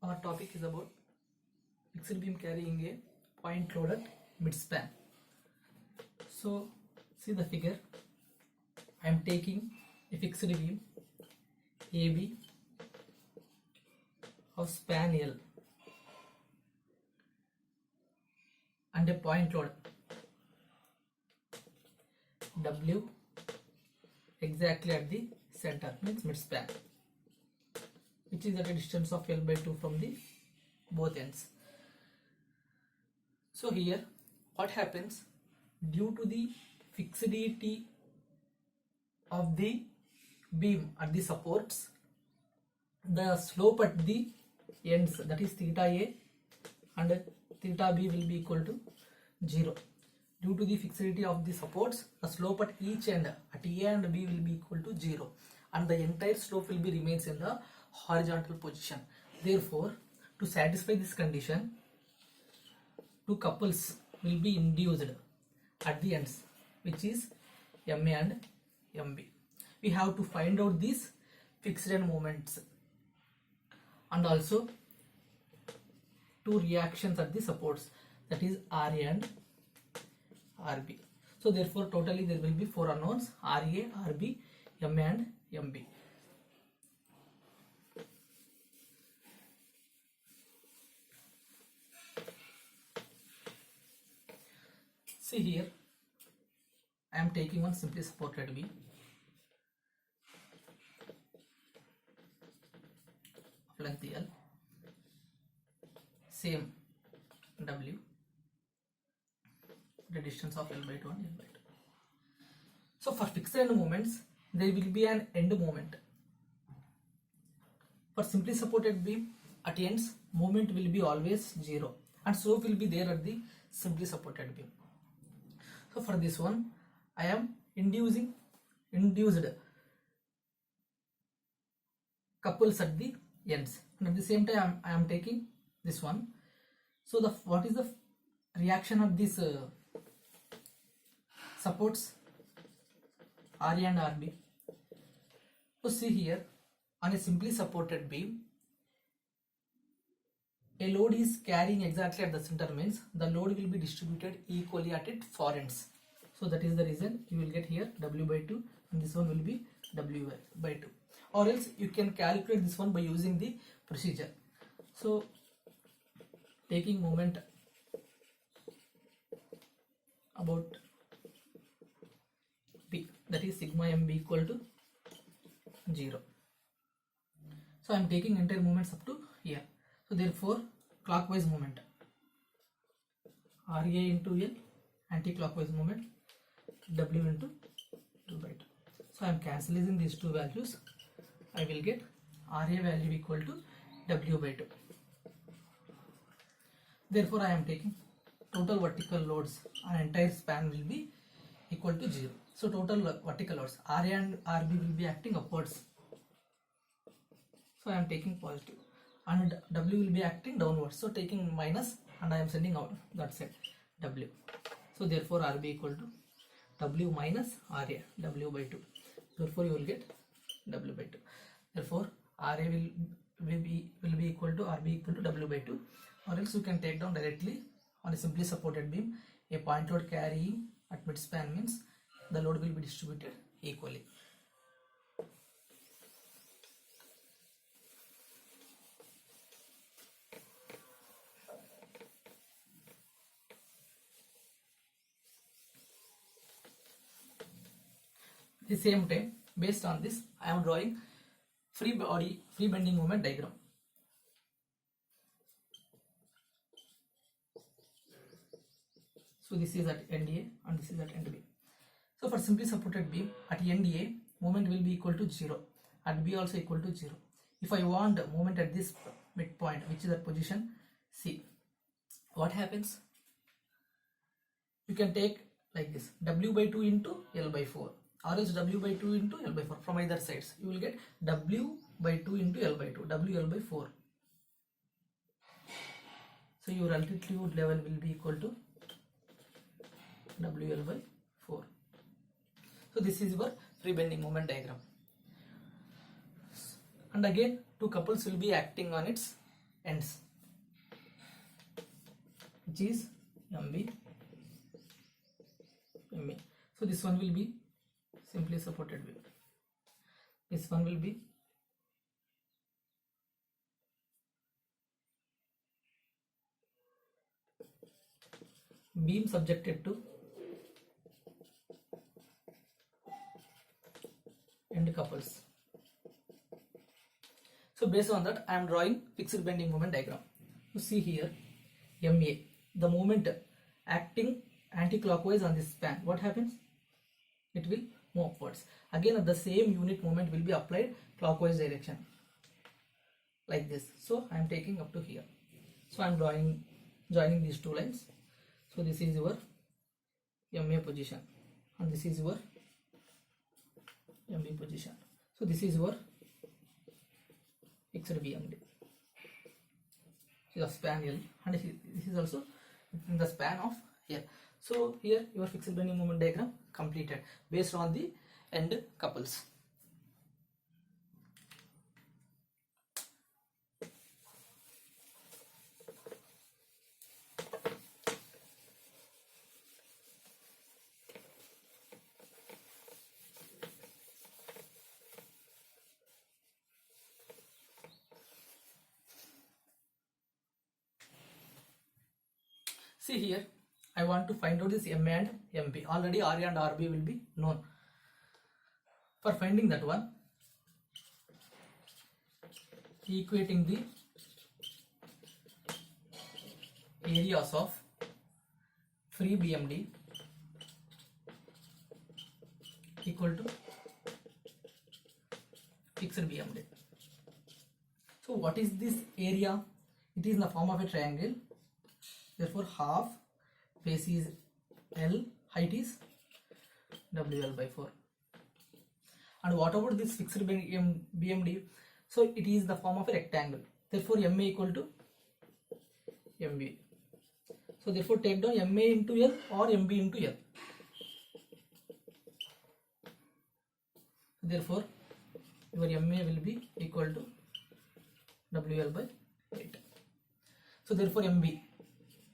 Our topic is about fixed beam carrying a point load at midspan. So see the figure. I am taking a fixed beam AB of span L and a point load W exactly at the center, means midspan, which is at a distance of L by 2 from the both ends. So here what happens, due to the fixity of the beam at the supports, the slope at the ends, that is theta A and theta B, will be equal to 0. Due to the fixity of the supports, the slope at each end at A and B will be equal to 0 and the entire slope will be remains in the horizontal position. Therefore, to satisfy this condition, two couples will be induced at the ends, which is MA and MB. We have to find out these fixed end moments and also two reactions at the supports, that is RA and RB. So therefore totally there will be four unknowns: RA, RB, MA and MB. See here, I am taking one simply supported beam of length L, same W, the distance of L by 2 and L by 2. So for fixed end moments, there will be an end moment. For simply supported beam, at ends, moment will be always 0 and slope will be there at the simply supported beam. So for this one, I am induced couples at the ends, and at the same time I am taking this one. So the what is the reaction of these supports RA and RB? So see here, on a simply supported beam, a load is carrying exactly at the center, means the load will be distributed equally at its four ends. So that is the reason you will get here W by 2 and this one will be W by 2, or else you can calculate this one by using the procedure. So taking moment about B, that is sigma MB equal to 0. So I am taking entire moments up to here. So therefore clockwise moment RA into L, anti-clockwise moment W into 2 by 2. So I am cancelling these two values. I will get RA value equal to W by 2. Therefore I am taking total vertical loads on entire span will be equal to 0. So total vertical loads RA and RB will be acting upwards. So I am taking positive and W will be acting downwards. So taking minus and I am sending out that side W. So therefore RB equal to W minus RA, W by 2. Therefore you will get W by 2. Therefore RA will be equal to RB equal to W by 2, or else you can take down directly on a simply supported beam. A point load carrying at midspan means the load will be distributed equally. At the same time, based on this, I am drawing free bending moment diagram. So this is at end A and this is at end B. So for simply supported beam, at end A, moment will be equal to 0, at B also equal to 0. If I want moment at this midpoint, which is at position C, what happens? You can take like this, W by 2 into L by 4, or else W by 2 into L by 4 from either sides. You will get W by 2 into L by 2, WL by 4. So your altitude level will be equal to WL by 4. So this is your free bending moment diagram. And again two couples will be acting on its ends, which is MB, MA. So this one will be simply supported beam. This one will be beam subjected to end couples. So based on that, I am drawing fixed bending moment diagram. You see here, MA, the moment acting anti-clockwise on this span, what happens? It will move upwards. Again, the same unit moment will be applied clockwise direction, like this. So I am taking up to here. So I am joining these two lines. So this is your MA position, and this is your MB position. So this is your fixed BMD. This is span L, and this is also in the span of L. So here your fixed bending moment diagram completed based on the end couples. See here, I want to find out this MA and MB. Already RA and RB will be known. For finding that one, equating the areas of free BMD equal to fixed BMD. So what is this area? It is in the form of a triangle. Therefore half base is L, height is WL by 4. And what about this fixed BMD? So it is the form of a rectangle. Therefore MA equal to MB. So therefore take down MA into L or MB into L. Therefore your MA will be equal to WL by 8. So therefore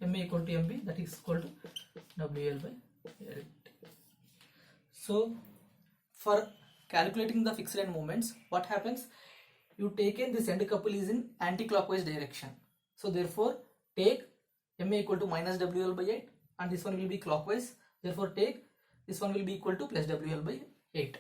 MA equal to MB, that is equal to WL by 8. So for calculating the fixed end moments, what happens? You taken this end couple is in anti-clockwise direction. So therefore take MA equal to minus WL by 8, and this one will be clockwise. Therefore take this one will be equal to plus WL by 8.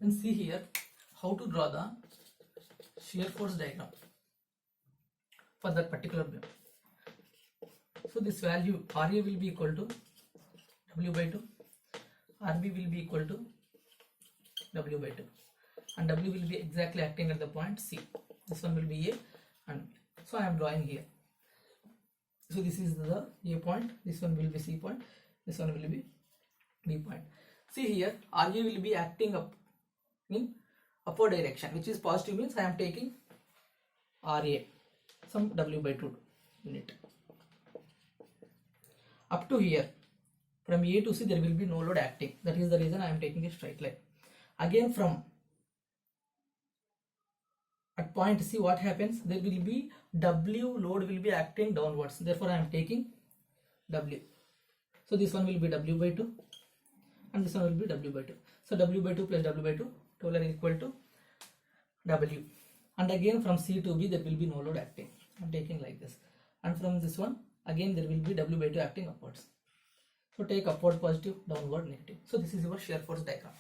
And see here how to draw the shear force diagram for that particular beam. So this value RA will be equal to W by 2, RB will be equal to W by 2, and W will be exactly acting at the point C. This one will be A and B. So I am drawing here. So this is the A point, this one will be C point, this one will be B point. See here, RA will be acting up in upward direction, which is positive, means I am taking RA some W by 2 unit. Up to here, from A to C there will be no load acting. That is the reason I am taking a straight line. Again from at point C, what happens? There will be W load will be acting downwards. Therefore I am taking W. So this one will be W by 2 and this one will be W by 2. So W by 2 plus W by 2 total is equal to W. And again from C to B there will be no load acting. I am taking like this. And from this one again there will be W by 2 acting upwards. So take upward positive, downward negative. So this is your shear force diagram.